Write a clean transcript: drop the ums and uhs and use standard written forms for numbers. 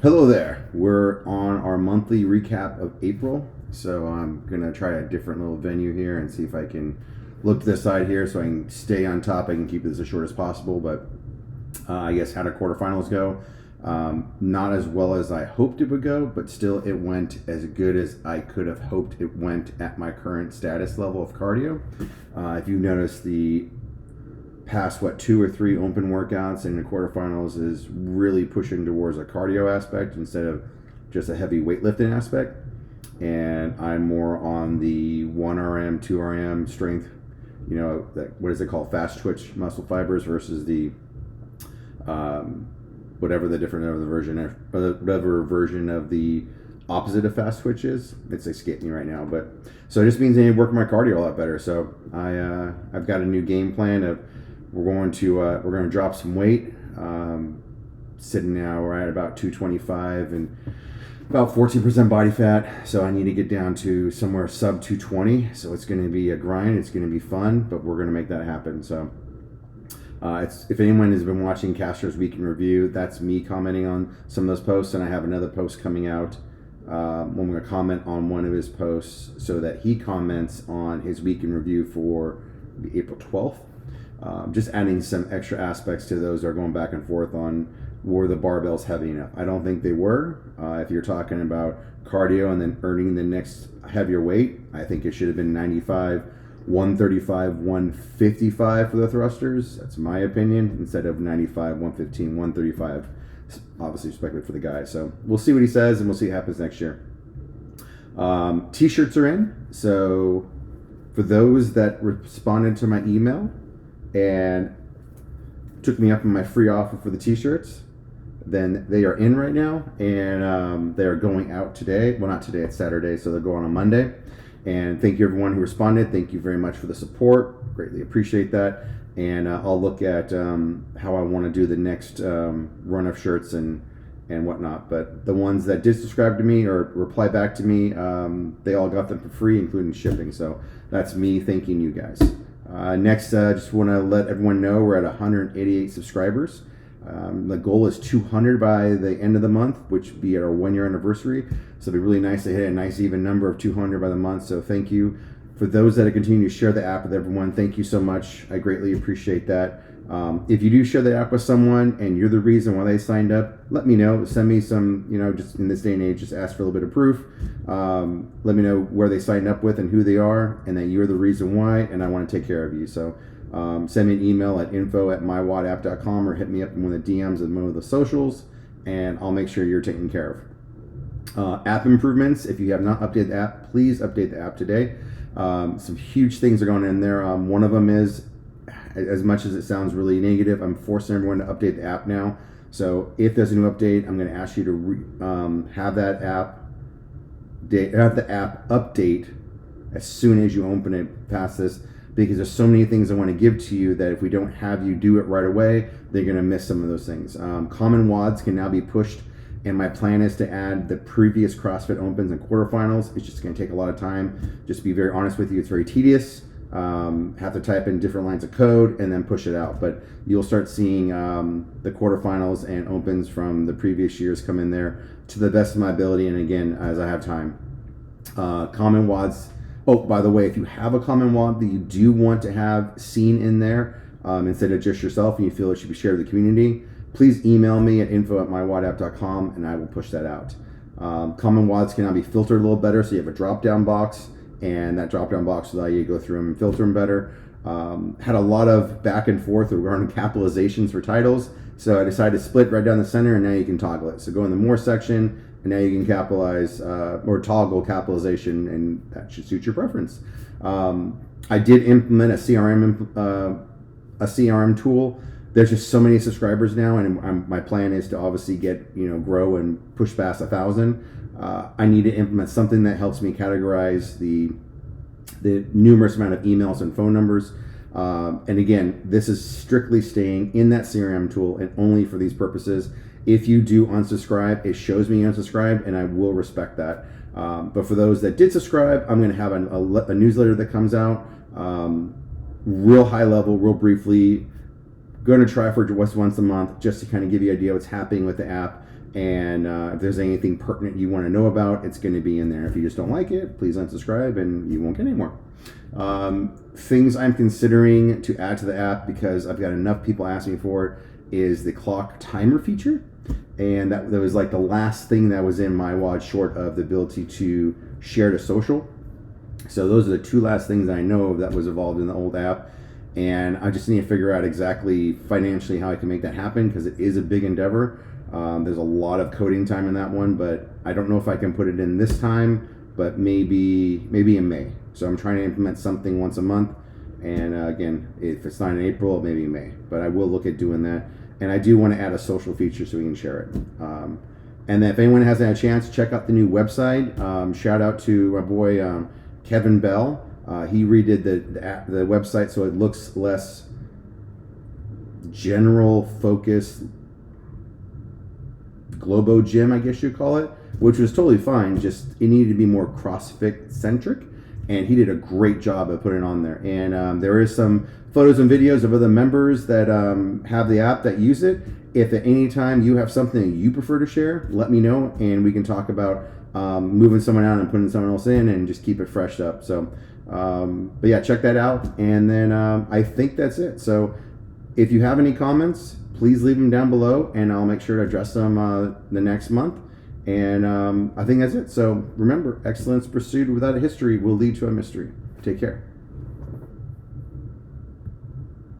Hello there. We're on our monthly recap of April. So I'm going to try a different little venue here and see if I can look to this side here so I can stay on top. I can keep this as short as possible. But I guess how did quarterfinals go? Not as well as I hoped it would go, but still it went as good as I could have hoped it went at my current status level of cardio. If you notice, the past 2 or 3 open workouts in the quarterfinals is really pushing towards a cardio aspect instead of just a heavy weightlifting aspect, and I'm more on the 1 RM 2 RM strength, what is it called, fast twitch muscle fibers versus the whatever version of the opposite of fast twitch is. It's escaping me right now, but so it just means I need to work my cardio a lot better. So I've got a new game plan of we're going to drop some weight. Sitting now, we're at about 225 and about 14% body fat. So I need to get down to somewhere sub 220. So it's going to be a grind. It's going to be fun, but we're going to make that happen. So if anyone has been watching Castro's Week in Review, that's me commenting on some of those posts, and I have another post coming out. I'm going to comment on one of his posts so that he comments on his Week in Review for April 12th. Just adding some extra aspects to those that are going back and forth on, were the barbells heavy enough? I don't think they were. If you're talking about cardio and then earning the next heavier weight, I think it should have been 95, 135, 155 for the thrusters. That's my opinion, instead of 95, 115, 135, obviously respected for the guy. So we'll see what he says, and we'll see what happens next year. T-shirts are in. So for those that responded to my email and took me up on my free offer for the t-shirts, then they are in right now, and they are going out today. Well, not today, it's Saturday, so they're going on Monday. And thank you everyone who responded. Thank you very much for the support. Greatly appreciate that. And I'll look at how I want to do the next run of shirts and whatnot. But the ones that did subscribe to me or reply back to me, they all got them for free, including shipping. So that's me thanking you guys. Next, just want to let everyone know we're at 188 subscribers. The goal is 200 by the end of the month, which would be at our 1-year anniversary. So it'd be really nice to hit a nice even number of 200 by the month. So thank you. For those that continue to share the app with everyone, thank you so much. I greatly appreciate that. If you do share the app with someone and you're the reason why they signed up, let me know. Send me some, just in this day and age, just ask for a little bit of proof. Let me know where they signed up with and who they are, and that you're the reason why, and I want to take care of you. So send me an email at info@mywadapp.com or hit me up in one of the DMs and one of the socials, and I'll make sure you're taken care of. App improvements. If you have not updated the app, please update the app today. Some huge things are going in there. One of them is, as much as it sounds really negative, I'm forcing everyone to update the app now. So if there's a new update, I'm going to ask you to have the app update as soon as you open it past this, because there's so many things I want to give to you that if we don't have you do it right away, they're going to miss some of those things. Common WODs can now be pushed, and my plan is to add the previous CrossFit Opens and quarterfinals. It's just going to take a lot of time. Just to be very honest with you, it's very tedious. Have to type in different lines of code and then push it out. But you'll start seeing the quarterfinals and opens from the previous years come in there to the best of my ability, and again, as I have time. Common WODs. Oh, by the way, if you have a common WOD that you do want to have seen in there instead of just yourself, and you feel it should be shared with the community, please email me at info@mywadapp.com and I will push that out. Common WODs can now be filtered a little better, so you have a drop-down box, and that drop-down box will allow you to go through them and filter them better. Had a lot of back and forth regarding capitalizations for titles, so I decided to split right down the center, and now you can toggle it. So go in the more section, and now you can capitalize or toggle capitalization, and that should suit your preference. I did implement a CRM tool. There's just so many subscribers now, and my plan is to obviously grow and push past 1,000. I need to implement something that helps me categorize the numerous amount of emails and phone numbers. And again, this is strictly staying in that CRM tool and only for these purposes. If you do unsubscribe, it shows me unsubscribed, and I will respect that. But for those that did subscribe, I'm going to have a newsletter that comes out, real high level, real briefly, going to try for once a month just to kind of give you an idea what's happening with the app. And if there's anything pertinent you want to know about, it's going to be in there. If you just don't like it, please unsubscribe and you won't get any more. Things I'm considering to add to the app, because I've got enough people asking for it, is the clock timer feature. And that was like the last thing that was in my WOD, short of the ability to share to social. So those are the two last things I know of that was involved in the old app. And I just need to figure out exactly financially how I can make that happen, because it is a big endeavor. There's a lot of coding time in that one, but I don't know if I can put it in this time, but maybe in May. So I'm trying to implement something once a month. And again, if it's not in April, maybe in May. But I will look at doing that. And I do want to add a social feature so we can share it. And then if anyone hasn't had a chance, check out the new website. Shout out to my boy Kevin Bell. He redid the website so it looks less general focused, Globo Gym, I guess you'd call it, which was totally fine. Just it needed to be more CrossFit centric, and he did a great job of putting it on there. And there is some photos and videos of other members that have the app that use it. If at any time you have something you prefer to share, let me know, and we can talk about moving someone out and putting someone else in, and just keep it freshed up. So, but yeah, check that out. And then I think that's it. So if you have any comments, please leave them down below, and I'll make sure to address them the next month. And I think that's it. So remember, excellence pursued without a history will lead to a mystery. Take care.